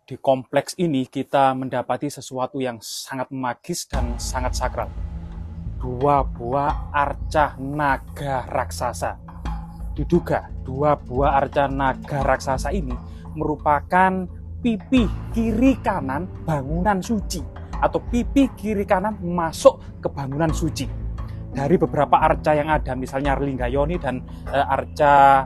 Di kompleks ini kita mendapati sesuatu yang sangat magis dan sangat sakral. Dua buah arca naga raksasa. Diduga dua buah arca naga raksasa ini merupakan pipi kiri kanan bangunan suci atau pipi kiri kanan masuk ke bangunan suci. Dari beberapa arca yang ada, misalnya Linggayoni dan arca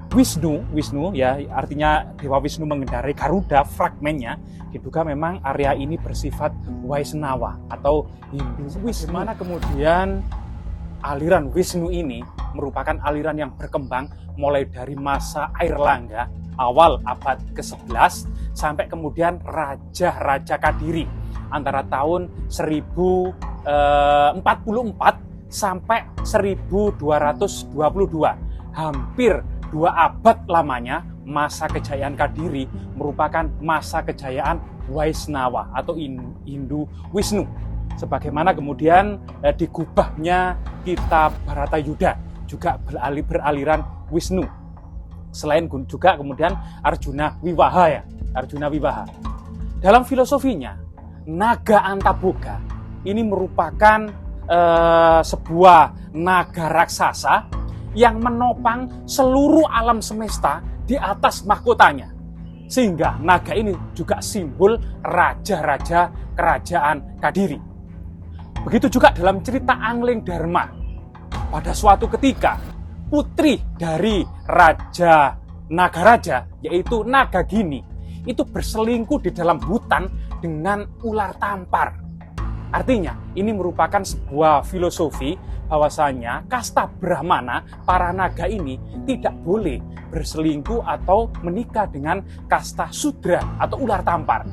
Wisnu ya, artinya Dewa Wisnu mengendarai Garuda, fragmennya diduga memang area ini bersifat Waisnawa atau Hindu Wisnu. Mana kemudian aliran Wisnu ini merupakan aliran yang berkembang mulai dari masa Airlangga awal abad ke-11 sampai kemudian Raja-Raja Kadiri antara tahun 1044 sampai 1222, hampir 2 abad lamanya. Masa kejayaan Kadiri merupakan masa kejayaan Waisnawa atau Hindu Wisnu, sebagaimana kemudian digubahnya kitab Bharatayuddha juga beraliran Wisnu. Selain juga kemudian Arjuna Wiwaha ya, Arjuna Wiwaha. Dalam filosofinya, naga Antaboga ini merupakan sebuah naga raksasa yang menopang seluruh alam semesta di atas mahkotanya. Sehingga naga ini juga simbol raja-raja kerajaan Kadiri. Begitu juga dalam cerita Angling Dharma. Pada suatu ketika, putri dari Raja Nagaraja, yaitu Nagagini, itu berselingkuh di dalam hutan dengan ular tampar. Artinya, ini merupakan sebuah filosofi bahwasanya kasta Brahmana, para naga ini tidak boleh berselingkuh atau menikah dengan kasta Sudra atau ular tampar.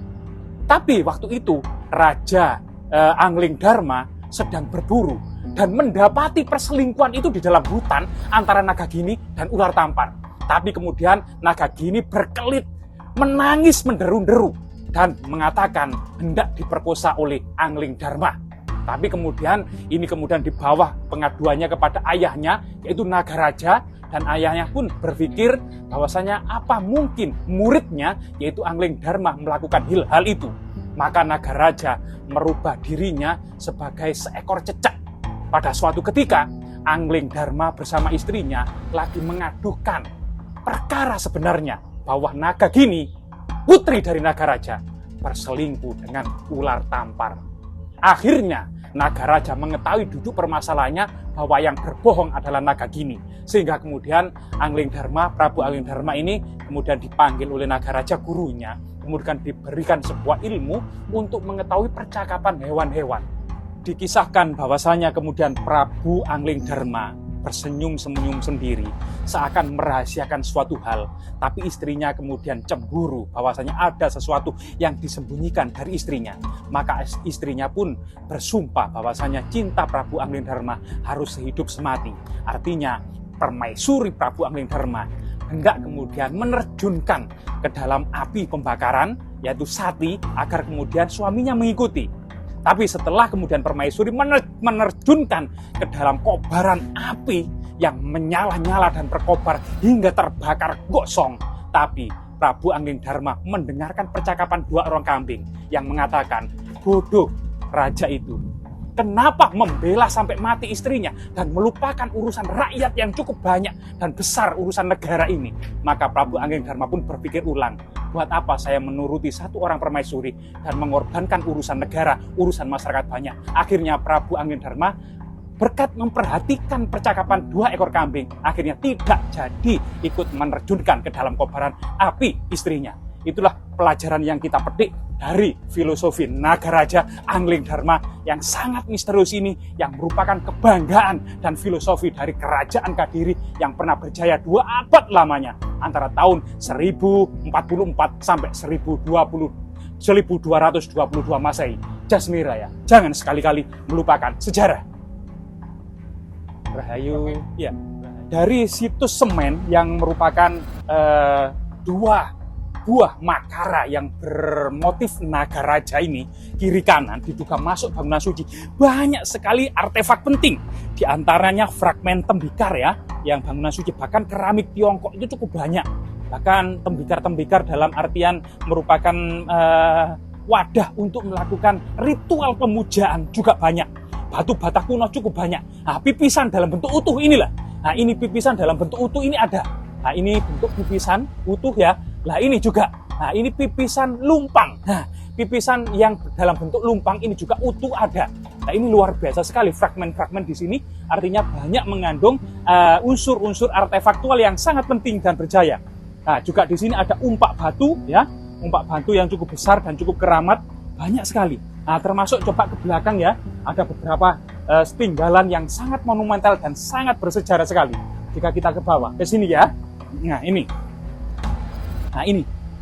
Tapi waktu itu Raja Angling Dharma sedang berburu dan mendapati perselingkuhan itu di dalam hutan antara Nagagini dan ular tampar. Tapi kemudian Nagagini berkelit, menangis menderu-deru dan mengatakan hendak diperkosa oleh Angling Dharma. Tapi kemudian ini dibawa pengaduannya kepada ayahnya, yaitu Nagaraja, dan ayahnya pun berpikir bahwasanya apa mungkin muridnya, yaitu Angling Dharma, melakukan hal itu. Maka Nagaraja merubah dirinya sebagai seekor cecak. Pada suatu ketika, Angling Dharma bersama istrinya lagi mengadukan perkara sebenarnya bahwa Nagagini, putri dari Nagaraja, berselingkuh dengan ular tampar. Akhirnya Nagaraja mengetahui duduk permasalahannya bahwa yang berbohong adalah Nagagini. Sehingga kemudian Angling Dharma, Prabu Angling Dharma ini kemudian dipanggil oleh Nagaraja, gurunya, kemudian diberikan sebuah ilmu untuk mengetahui percakapan hewan-hewan. Dikisahkan bahwasanya kemudian Prabu Angling Dharma bersenyum-senyum sendiri, seakan merahasiakan suatu hal, tapi istrinya kemudian cemburu bahwasanya ada sesuatu yang disembunyikan dari istrinya. Maka istrinya pun bersumpah bahwasanya cinta Prabu Angling Dharma harus sehidup semati. Artinya permaisuri Prabu Angling Dharma hendak kemudian menerjunkan ke dalam api pembakaran, yaitu sati, agar kemudian suaminya mengikuti. Tapi setelah kemudian permaisuri menerjunkan ke dalam kobaran api yang menyala-nyala dan berkobar hingga terbakar gosong. Tapi Prabu Angling Dharma mendengarkan percakapan 2 orang kambing yang mengatakan, bodoh raja itu, kenapa membela sampai mati istrinya dan melupakan urusan rakyat yang cukup banyak dan besar, urusan negara ini. Maka Prabu Angling Dharma pun berpikir ulang, buat apa saya menuruti 1 orang permaisuri dan mengorbankan urusan negara, urusan masyarakat banyak. Akhirnya Prabu Angling Dharma berkat memperhatikan percakapan 2 ekor kambing, akhirnya tidak jadi ikut menerjunkan ke dalam kobaran api istrinya. Itulah pelajaran yang kita petik dari filosofi Nagaraja Angling Dharma yang sangat misterius ini, yang merupakan kebanggaan dan filosofi dari kerajaan Kadiri yang pernah berjaya 2 abad lamanya antara tahun 1044 sampai 1222 Masehi. Jasmira ya, jangan sekali-kali melupakan sejarah. Rahayu ya. Dari situs semen yang merupakan 2 buah makara yang bermotif Nagaraja ini, kiri kanan diduga masuk bangunan suci. Banyak sekali artefak penting, di antaranya fragmen tembikar ya, yang bangunan suci, bahkan keramik Tiongkok itu cukup banyak. bahkan tembikar-tembikar dalam artian merupakan wadah untuk melakukan ritual pemujaan juga banyak. Batu bata kuno cukup banyak. Nah, pipisan dalam bentuk utuh inilah. Nah, ini pipisan dalam bentuk utuh ini ada. Nah, ini bentuk pipisan utuh ya. Nah, ini juga. Nah, ini pipisan lumpang. Nah, pipisan yang dalam bentuk lumpang ini juga utuh ada. Nah, ini luar biasa sekali fragmen-fragmen di sini. Artinya banyak mengandung unsur-unsur artefaktual yang sangat penting dan berjaya. Nah, juga di sini ada umpak batu ya. Umpak batu yang cukup besar dan cukup keramat. Banyak sekali. Nah, termasuk coba ke belakang ya. Ada beberapa setinggalan yang sangat monumental dan sangat bersejarah sekali. Jika kita ke bawah, ke sini ya. Nah, ini.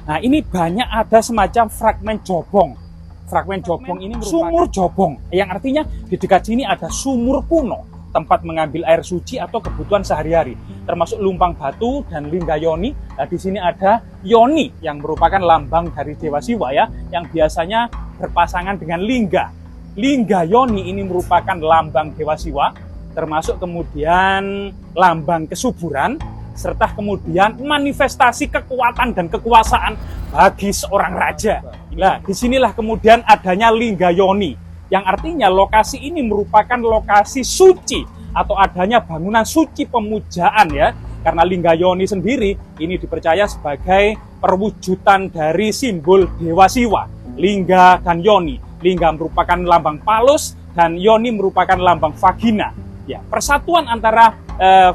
Nah, ini banyak ada semacam fragmen jobong. Fragmen jobong ini merupakan sumur jobong, yang artinya di dekat sini ada sumur kuno, tempat mengambil air suci atau kebutuhan sehari-hari, termasuk lumpang batu dan lingga yoni. Nah, di sini ada yoni yang merupakan lambang dari Dewa Siwa ya, yang biasanya berpasangan dengan lingga. Lingga yoni ini merupakan lambang Dewa Siwa, termasuk kemudian lambang kesuburan, serta kemudian manifestasi kekuatan dan kekuasaan bagi seorang raja. Nah, disinilah kemudian adanya lingga yoni, yang artinya lokasi ini merupakan lokasi suci atau adanya bangunan suci pemujaan ya. Karena lingga yoni sendiri ini dipercaya sebagai perwujudan dari simbol Dewa Siwa. Lingga dan yoni. Lingga merupakan lambang Palus dan yoni merupakan lambang vagina. Ya, persatuan antara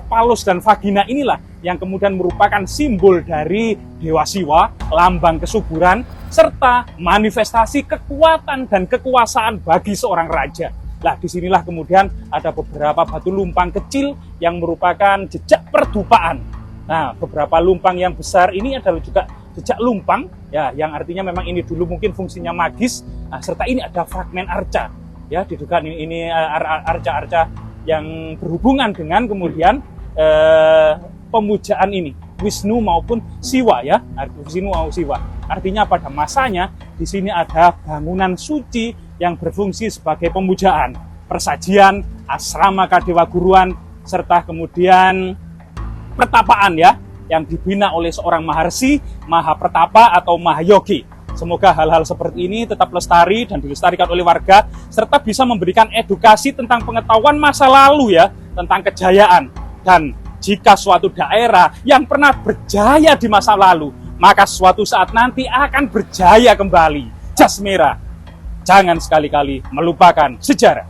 Palus dan vagina inilah yang kemudian merupakan simbol dari Dewa Siwa, lambang kesuburan, serta manifestasi kekuatan dan kekuasaan bagi seorang raja. Nah, disinilah kemudian ada beberapa batu lumpang kecil yang merupakan jejak perdupaan. Nah, beberapa lumpang yang besar ini adalah juga jejak lumpang, ya, yang artinya memang ini dulu mungkin fungsinya magis. Nah, serta ini ada fragmen arca, ya, diduga ini arca-arca yang berhubungan dengan kemudian pemujaan ini Wisnu maupun Siwa ya, Wisnu maupun Siwa. Artinya pada masanya di sini ada bangunan suci yang berfungsi sebagai pemujaan, persajian, asrama kadewa guruan, serta kemudian pertapaan ya, yang dibina oleh seorang maharsi, mahapertapa atau mahayogi. Semoga hal-hal seperti ini tetap lestari dan dilestarikan oleh warga, serta bisa memberikan edukasi tentang pengetahuan masa lalu ya, tentang kejayaan. Dan jika suatu daerah yang pernah berjaya di masa lalu, maka suatu saat nanti akan berjaya kembali. Jas merah, jangan sekali-kali melupakan sejarah.